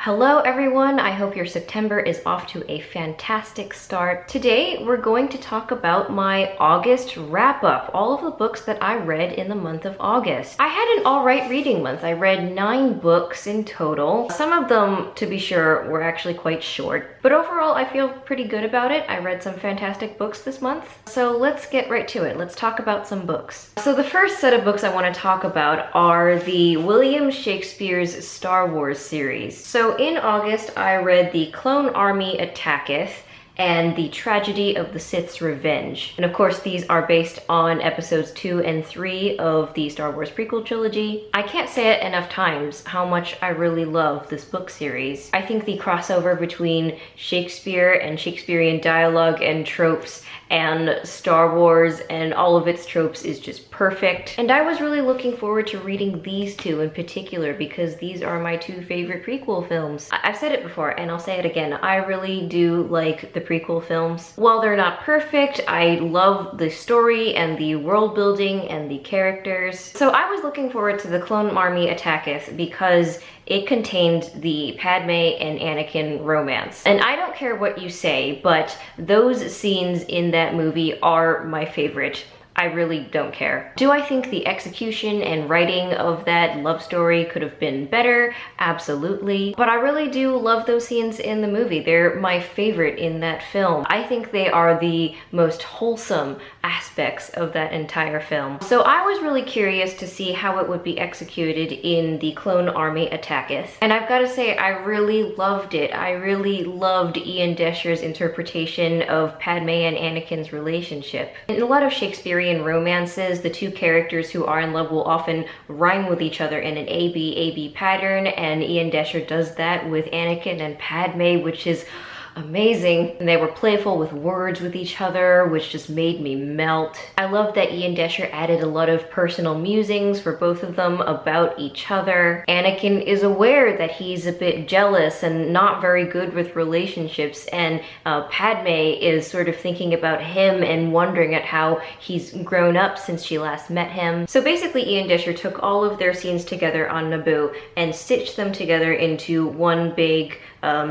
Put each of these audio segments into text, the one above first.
Hello everyone, I hope your September is off to a fantastic start. Today we're going to talk about my August wrap-up, all of the books that I read in the month of August. I had an alright reading month. I read 9 books in total. Some of them, to be sure, were actually quite short, but overall I feel pretty good about it. I read some fantastic books this month. So let's get right to it. Let's talk about some books. So the first set of books I want to talk about are the William Shakespeare's Star Wars series. So in August, I read The Clone Army Attacketh and The Tragedy of the Sith's Revenge. And of course, these are based on episodes 2 and 3 of the Star Wars prequel trilogy. I can't say it enough times how much I really love this book series. I think the crossover between Shakespeare and Shakespearean dialogue and tropes and Star Wars and all of its tropes is just perfect. And I was really looking forward to reading these two in particular because these are my 2 favorite prequel films. I've said it before and I'll say it again. I really do like the prequel films. While they're not perfect, I love the story and the world building and the characters. So I was looking forward to the Clone Army Attacketh because it contained the Padme and Anakin romance. And I don't care what you say, but those scenes in that movie are my favorite. I really don't care. Do I think the execution and writing of that love story could have been better? Absolutely. But I really do love those scenes in the movie. They're my favorite in that film. I think they are the most wholesome aspects of that entire film. So I was really curious to see how it would be executed in the Clone Army Attacketh. And I've got to say, I really loved it. I really loved Ian Desher's interpretation of Padme and Anakin's relationship. In a lot of Shakespearean romances, the 2 characters who are in love will often rhyme with each other in an A-B pattern, and Ian Desher does that with Anakin and Padme, which is amazing. And they were playful with words with each other, which just made me melt. I love that Ian Desher added a lot of personal musings for both of them about each other. Anakin is aware that he's a bit jealous and not very good with relationships, and Padme is sort of thinking about him and wondering at how he's grown up since she last met him. So basically Ian Desher took all of their scenes together on Naboo and stitched them together into one big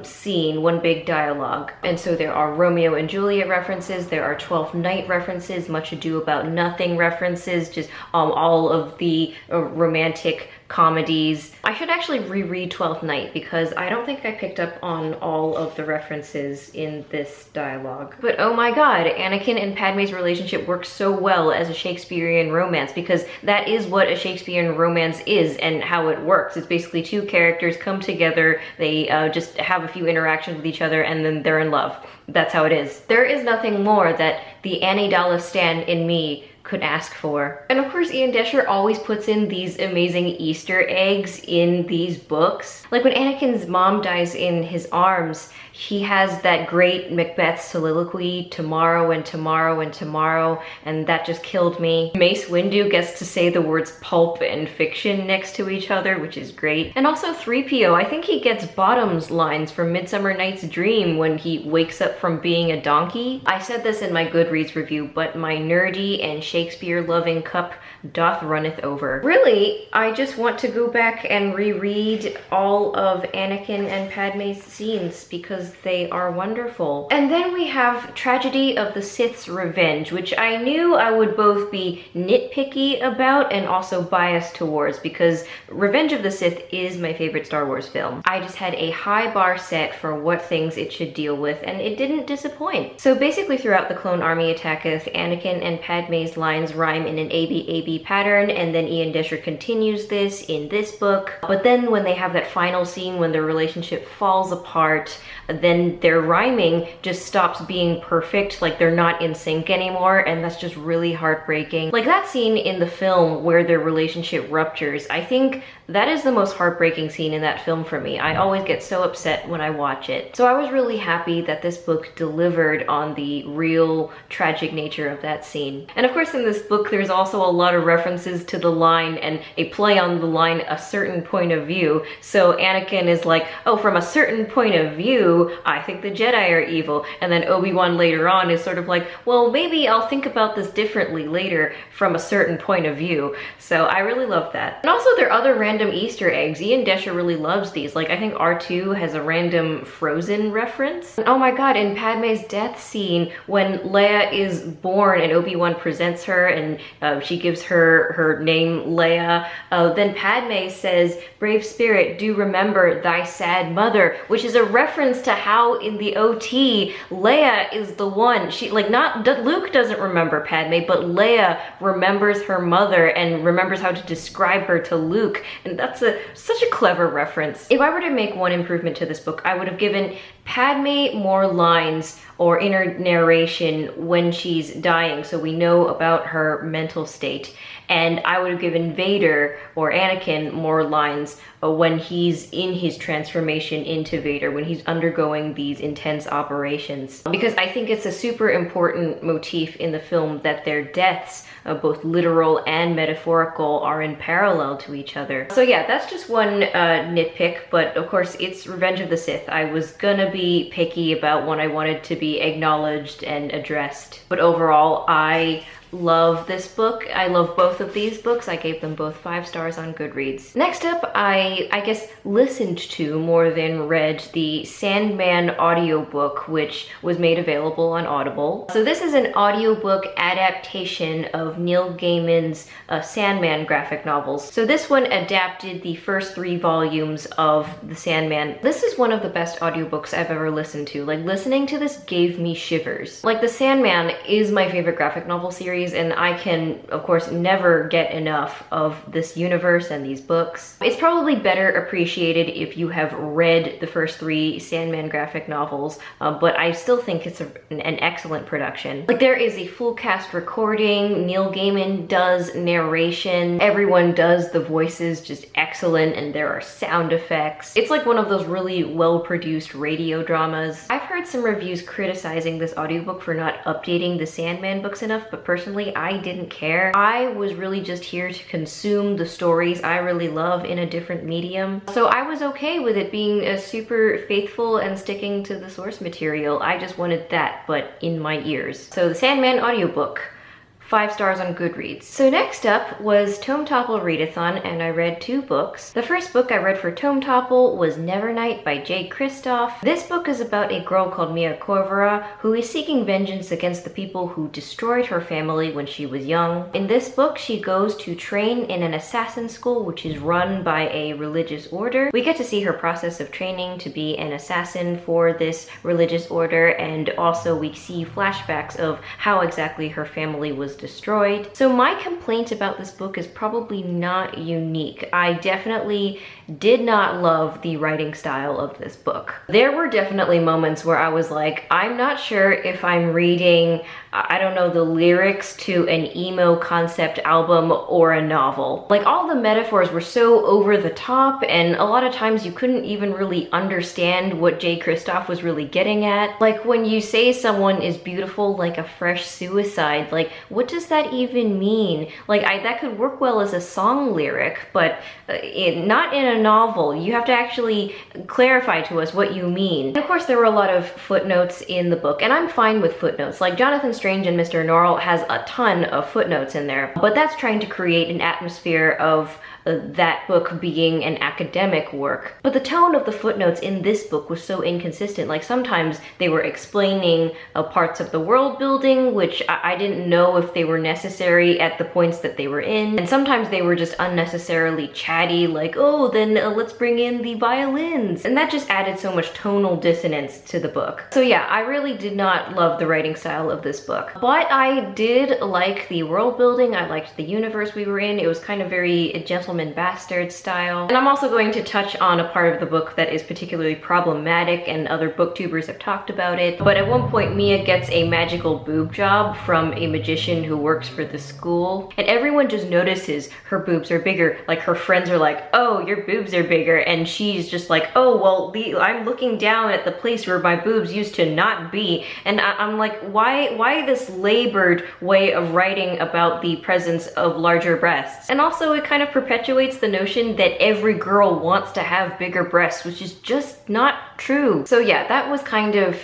scene, one big dialogue. And so there are Romeo and Juliet references, there are 12th Night references, Much Ado About Nothing references, just all of the romantic comedies. I should actually reread 12th Night because I don't think I picked up on all of the references in this dialogue. But oh my god, Anakin and Padme's relationship works so well as a Shakespearean romance because that is what a Shakespearean romance is and how it works. It's basically 2 characters come together, they just have a few interactions with each other, and then they're in love. That's how it is. There is nothing more that the Amidala stan in me could ask for. And of course Ian Desher always puts in these amazing Easter eggs in these books. Like when Anakin's mom dies in his arms, he has that great Macbeth soliloquy, tomorrow and tomorrow and tomorrow, and that just killed me. Mace Windu gets to say the words pulp and fiction next to each other, which is great. And also 3PO, I think he gets Bottom's lines from Midsummer Night's Dream when he wakes up from being a donkey. I said this in my Goodreads review, but my nerdy and Shakespeare-loving cup doth runneth over. Really, I just want to go back and reread all of Anakin and Padme's scenes because they are wonderful. And then we have Tragedy of the Sith's Revenge, which I knew I would both be nitpicky about and also biased towards because Revenge of the Sith is my favorite Star Wars film. I just had a high bar set for what things it should deal with, and it didn't disappoint. So basically throughout the Clone Army Attacketh, Anakin and Padme's lines rhyme in an A-B pattern, and then Ian Desher continues this in this book. But then when they have that final scene when their relationship falls apart, then their rhyming just stops being perfect, like they're not in sync anymore, and that's just really heartbreaking. Like that scene in the film where their relationship ruptures, I think that is the most heartbreaking scene in that film for me. I always get so upset when I watch it. So I was really happy that this book delivered on the real tragic nature of that scene. And of course in this book there's also a lot of references to the line and a play on the line a certain point of view. So Anakin is like, oh, from a certain point of view, I think the Jedi are evil. And then Obi-Wan later on is sort of like, well, maybe I'll think about this differently later from a certain point of view. So I really love that. And also there are other random random Easter eggs. Ian Desher really loves these. Like, I think R2 has a random Frozen reference. And oh my god, in Padme's death scene, when Leia is born and Obi-Wan presents her and she gives her name Leia, then Padme says, "Brave spirit, do remember thy sad mother," which is a reference to how in the OT, Leia is the one. She, like, not Luke doesn't remember Padme, but Leia remembers her mother and remembers how to describe her to Luke, and that's such a clever reference. If I were to make one improvement to this book, I would have given Padme more lines or inner narration when she's dying, so we know about her mental state. And I would have given Vader or Anakin more lines when he's in his transformation into Vader, when he's undergoing these intense operations. Because I think it's a super important motif in the film that their deaths, both literal and metaphorical, are in parallel to each other. So yeah, that's just one nitpick, but of course it's Revenge of the Sith. I was gonna be picky about when I wanted to be acknowledged and addressed. But overall, I love this book. I love both of these books. I gave them both 5 stars on Goodreads. Next up, I guess listened to more than read the Sandman Audiobook, which was made available on Audible. So this is an audiobook adaptation of Neil Gaiman's Sandman graphic novels. So this one adapted the first 3 volumes of the Sandman. This is one of the best audiobooks I've ever listened to. Like, listening to this gave me shivers. Like, the Sandman is my favorite graphic novel series, and I can, of course, never get enough of this universe and these books. It's probably better appreciated if you have read the first 3 Sandman graphic novels, but I still think it's an excellent production. Like, there is a full cast recording, Neil Gaiman does narration, everyone does the voices just excellent, and there are sound effects. It's like one of those really well-produced radio dramas. I've heard some reviews criticizing this audiobook for not updating the Sandman books enough, but personally, I didn't care. I was really just here to consume the stories I really love in a different medium. So I was okay with it being super faithful and sticking to the source material. I just wanted that, but in my ears. So the Sandman audiobook. 5 stars on Goodreads. So next up was Tome Topple Readathon, and I read 2 books. The first book I read for Tome Topple was Nevernight by Jay Kristoff. This book is about a girl called Mia Corvera who is seeking vengeance against the people who destroyed her family when she was young. In this book, she goes to train in an assassin school which is run by a religious order. We get to see her process of training to be an assassin for this religious order, and also we see flashbacks of how exactly her family was destroyed. So my complaint about this book is probably not unique. I definitely did not love the writing style of this book. There were definitely moments where I was like, I'm not sure if I'm reading, I don't know, the lyrics to an emo concept album or a novel. Like, all the metaphors were so over the top, and a lot of times you couldn't even really understand what Jay Kristoff was really getting at. Like, when you say someone is beautiful like a fresh suicide, like, what does that even mean? Like, that could work well as a song lyric, but not in a novel. You have to actually clarify to us what you mean. And of course, there were a lot of footnotes in the book, and I'm fine with footnotes. Like, Jonathan Strange and Mr. Norrell has a ton of footnotes in there, but that's trying to create an atmosphere of that book being an academic work. But the tone of the footnotes in this book was so inconsistent. Like, sometimes they were explaining parts of the world building, which I didn't know if they were necessary at the points that they were in. And sometimes they were just unnecessarily chatty, like, oh, then let's bring in the violins. And that just added so much tonal dissonance to the book. So yeah, I really did not love the writing style of this book. But I did like the world building. I liked the universe we were in. It was kind of very gentleman bastard style. And I'm also going to touch on a part of the book that is particularly problematic, and other booktubers have talked about it. But at one point, Mia gets a magical boob job from a magician who works for the school, and everyone just notices her boobs are bigger. Like, her friends are like, oh, your boobs are bigger, and she's just like, oh, well, I'm looking down at the place where my boobs used to not be. And I'm like, why this labored way of writing about the presence of larger breasts? And also, it kind of perpetuates the notion that every girl wants to have bigger breasts, which is just not true. So yeah, that was kind of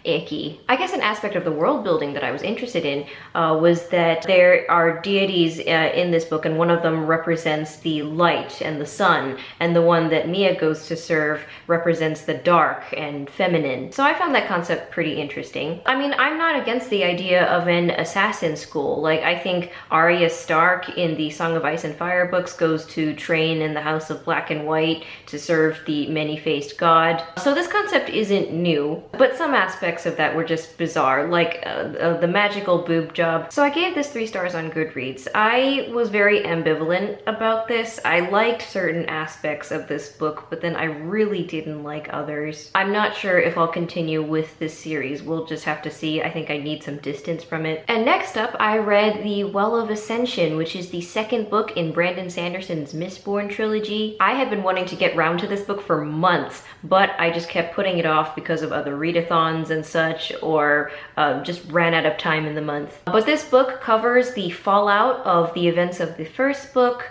icky. I guess an aspect of the world building that I was interested in was that there are deities in this book, and one of them represents the light and the sun, and the one that Mia goes to serve represents the dark and feminine. So I found that concept pretty interesting. I mean, I'm not against the idea of an assassin school. Like, I think Arya Stark in the Song of Ice and Fire books goes to train in the House of Black and White to serve the many-faced god. So this concept isn't new, but some aspects of that were just bizarre, like the magical boob job. So I gave this 3 stars on Goodreads. I was very ambivalent about this. I liked certain aspects of this book, but then I really didn't like others. I'm not sure if I'll continue with this series. We'll just have to see. I think I need some distance from it. And next up, I read the Well of Ascension, which is the 2nd book in Brandon Sanderson's Mistborn trilogy. I had been wanting to get round to this book for months, but I just kept putting it off because of other readathons and such, or just ran out of time in the month. But this book covers the fallout of the events of the 1st book.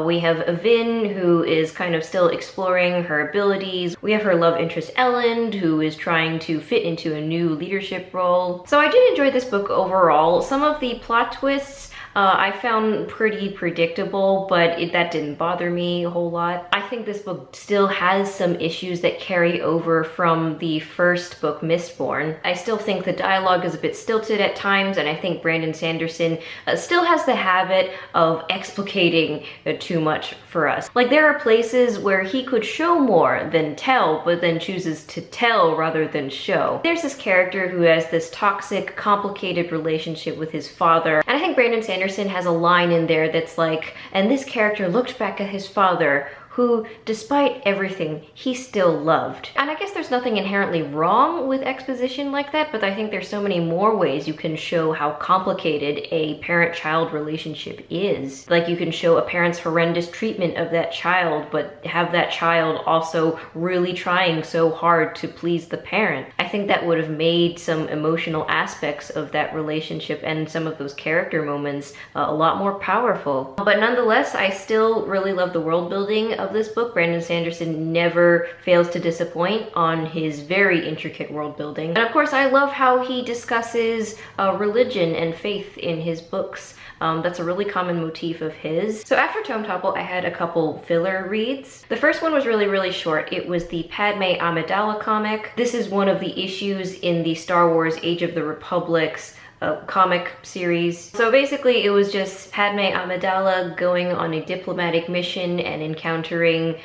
We have Evin, who is kind of still exploring her abilities. We have her love interest Elend, who is trying to fit into a new leadership role. So I did enjoy this book overall. Some of the plot twists I found pretty predictable, but that didn't bother me a whole lot. I think this book still has some issues that carry over from the 1st book, Mistborn. I still think the dialogue is a bit stilted at times, and I think Brandon Sanderson still has the habit of explicating too much for us. Like, there are places where he could show more than tell, but then chooses to tell rather than show. There's this character who has this toxic, complicated relationship with his father, and I think Brandon Sanderson has a line in there that's like, and this character looked back at his father, who, despite everything, he still loved. And I guess there's nothing inherently wrong with exposition like that, but I think there's so many more ways you can show how complicated a parent-child relationship is. Like, you can show a parent's horrendous treatment of that child, but have that child also really trying so hard to please the parent. I think that would have made some emotional aspects of that relationship and some of those character moments a lot more powerful. But nonetheless, I still really love the world building of this book. Brandon Sanderson never fails to disappoint on his very intricate world building. And of course, I love how he discusses religion and faith in his books. That's a really common motif of his. So after Tome Topple, I had a couple filler reads. The first one was really short. It was the Padme Amidala comic. This is one of the issues in the Star Wars Age of the Republic's comic series. So basically it was just Padme Amidala going on a diplomatic mission and encountering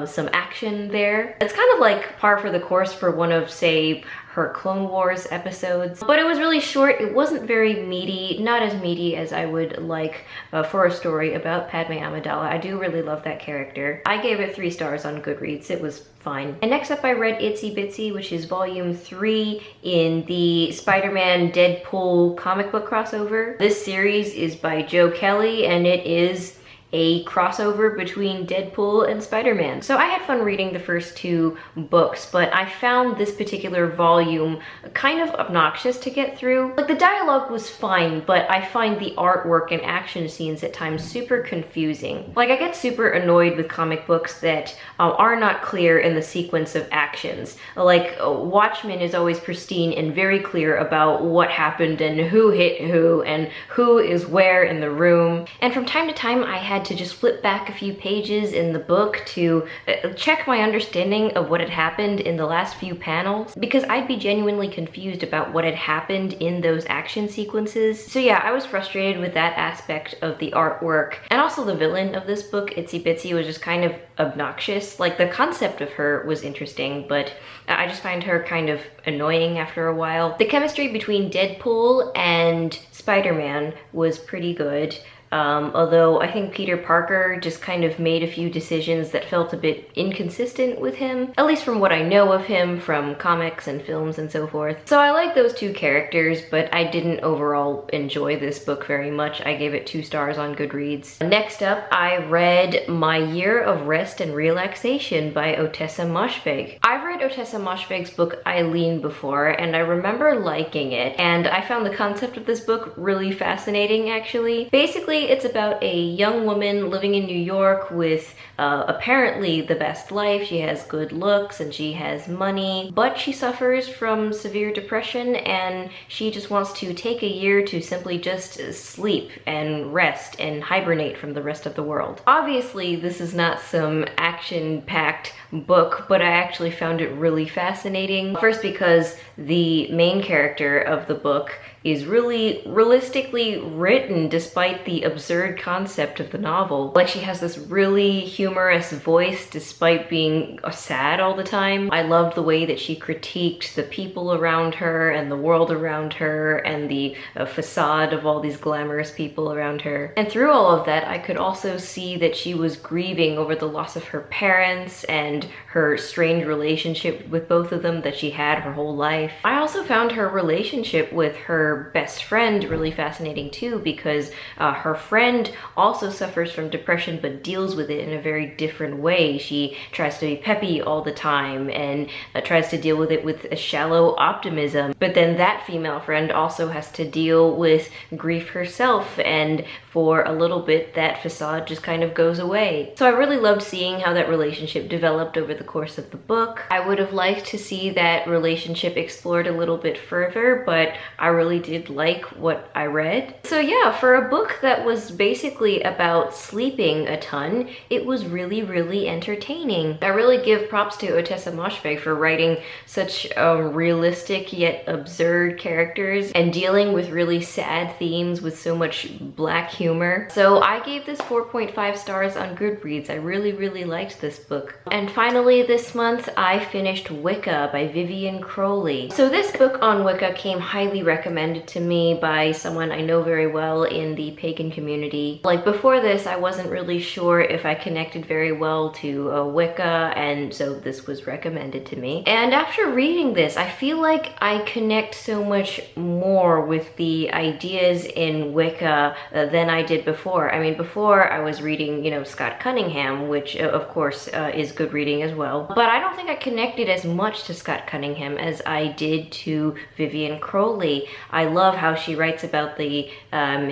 some action there. It's kind of like par for the course for one of, say, her Clone Wars episodes. But it was really short. It wasn't very meaty, not as meaty as I would like for a story about Padme Amidala. I do really love that character. I gave it 3 stars on Goodreads. It was fine. And next up I read Itsy Bitsy, which is volume 3 in the Spider-Man Deadpool comic book crossover. This series is by Joe Kelly, and it is a crossover between Deadpool and Spider-Man. So I had fun reading the first 2 books, but I found this particular volume kind of obnoxious to get through. Like, the dialogue was fine, but I find the artwork and action scenes at times super confusing. Like, I get super annoyed with comic books that are not clear in the sequence of actions. Like, Watchmen is always pristine and very clear about what happened and who hit who and who is where in the room. And from time to time, I had to just flip back a few pages in the book to check my understanding of what had happened in the last few panels, because I'd be genuinely confused about what had happened in those action sequences. So yeah, I was frustrated with that aspect of the artwork. And also the villain of this book, Itsy Bitsy, was just kind of obnoxious. Like, the concept of her was interesting, but I just find her kind of annoying after a while. The chemistry between Deadpool and Spider-Man was pretty good. Although I think Peter Parker just kind of made a few decisions that felt a bit inconsistent with him, at least from what I know of him from comics and films and so forth. So I like those 2 characters, but I didn't overall enjoy this book very much. I gave it 2 stars on Goodreads. Next up, I read My Year of Rest and Relaxation by Ottessa Moshfegh. I've read read Ottessa Moshfegh's book Eileen before, and I remember liking it, and I found the concept of this book really fascinating, actually. Basically, it's about a young woman living in New York with apparently the best life. She has good looks and she has money, but she suffers from severe depression, and she just wants to take a year to simply just sleep and rest and hibernate from the rest of the world. Obviously, this is not some action-packed book, but I actually found it really fascinating. First, because the main character of the book is really realistically written despite the absurd concept of the novel. Like, she has this really humorous voice despite being sad all the time. I loved the way that she critiqued the people around her and the world around her and the facade of all these glamorous people around her. And through all of that, I could also see that she was grieving over the loss of her parents and her strained relationship with both of them that she had her whole life. I also found her relationship with her best friend really fascinating too, because her friend also suffers from depression but deals with it in a very different way. She tries to be peppy all the time and tries to deal with it with a shallow optimism, but then that female friend also has to deal with grief herself, and for a little bit that facade just kind of goes away. So I really loved seeing how that relationship developed over the course of the book. I would have liked to see that relationship explored a little bit further, but I really did like what I read. So yeah, for a book that was basically about sleeping a ton, it was really, really entertaining. I really give props to Ottessa Moshfegh for writing such realistic yet absurd characters and dealing with really sad themes with so much black humor. So I gave this 4.5 stars on Goodreads. I really, really liked this book. And finally this month, I finished Wicca by Vivian Crowley. So this book on Wicca came highly recommended to me by someone I know very well in the pagan community. Like, before this, I wasn't really sure if I connected very well to Wicca, and so this was recommended to me. And after reading this, I feel like I connect so much more with the ideas in Wicca than I did before. I mean, before I was reading, you know, Scott Cunningham, which of course is good reading as well, but I don't think I connected as much to Scott Cunningham as I did to Vivian Crowley. I love how she writes about the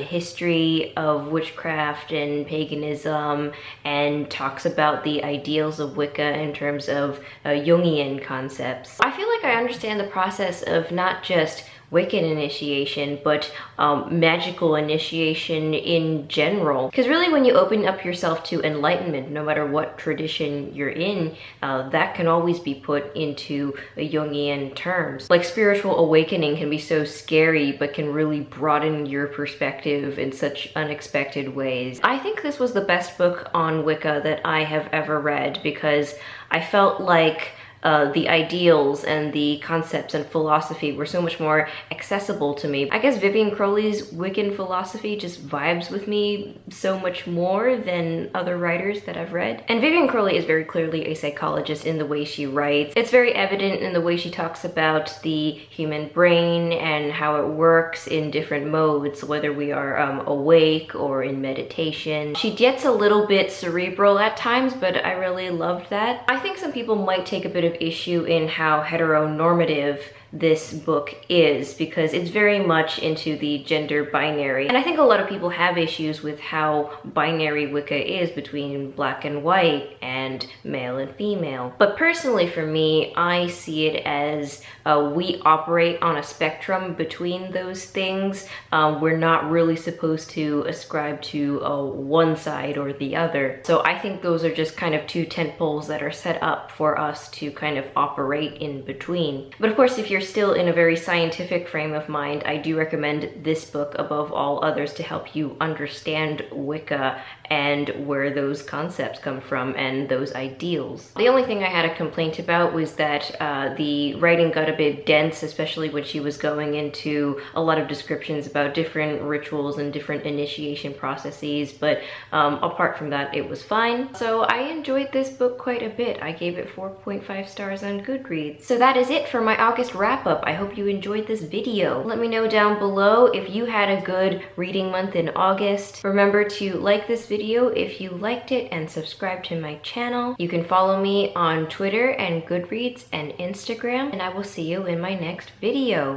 history of witchcraft and paganism, and talks about the ideals of Wicca in terms of Jungian concepts. I feel like I understand the process of not just Wiccan initiation, but magical initiation in general. Because really, when you open up yourself to enlightenment, no matter what tradition you're in, that can always be put into Jungian terms. Like, spiritual awakening can be so scary, but can really broaden your perspective in such unexpected ways. I think this was the best book on Wicca that I have ever read, because I felt like the ideals and the concepts and philosophy were so much more accessible to me. I guess Vivian Crowley's Wiccan philosophy just vibes with me so much more than other writers that I've read. And Vivian Crowley is very clearly a psychologist in the way she writes. It's very evident in the way she talks about the human brain and how it works in different modes, whether we are awake or in meditation. She gets a little bit cerebral at times, but I really loved that. I think some people might take a bit of issue in how heteronormative this book is, because it's very much into the gender binary. And I think a lot of people have issues with how binary Wicca is between black and white and male and female. But personally for me, I see it as we operate on a spectrum between those things. We're not really supposed to ascribe to one side or the other. So I think those are just kind of two tent poles that are set up for us to kind of operate in between. But of course, if you're still in a very scientific frame of mind, I do recommend this book above all others to help you understand Wicca and where those concepts come from and those ideals. The only thing I had a complaint about was that the writing got a bit dense, especially when she was going into a lot of descriptions about different rituals and different initiation processes, but apart from that, it was fine. So I enjoyed this book quite a bit. I gave it 4.5 stars on Goodreads. So that is it for my August wrap wrap up. I hope you enjoyed this video. Let me know down below if you had a good reading month in August. Remember to like this video if you liked it and subscribe to my channel. You can follow me on Twitter and Goodreads and Instagram, and I will see you in my next video.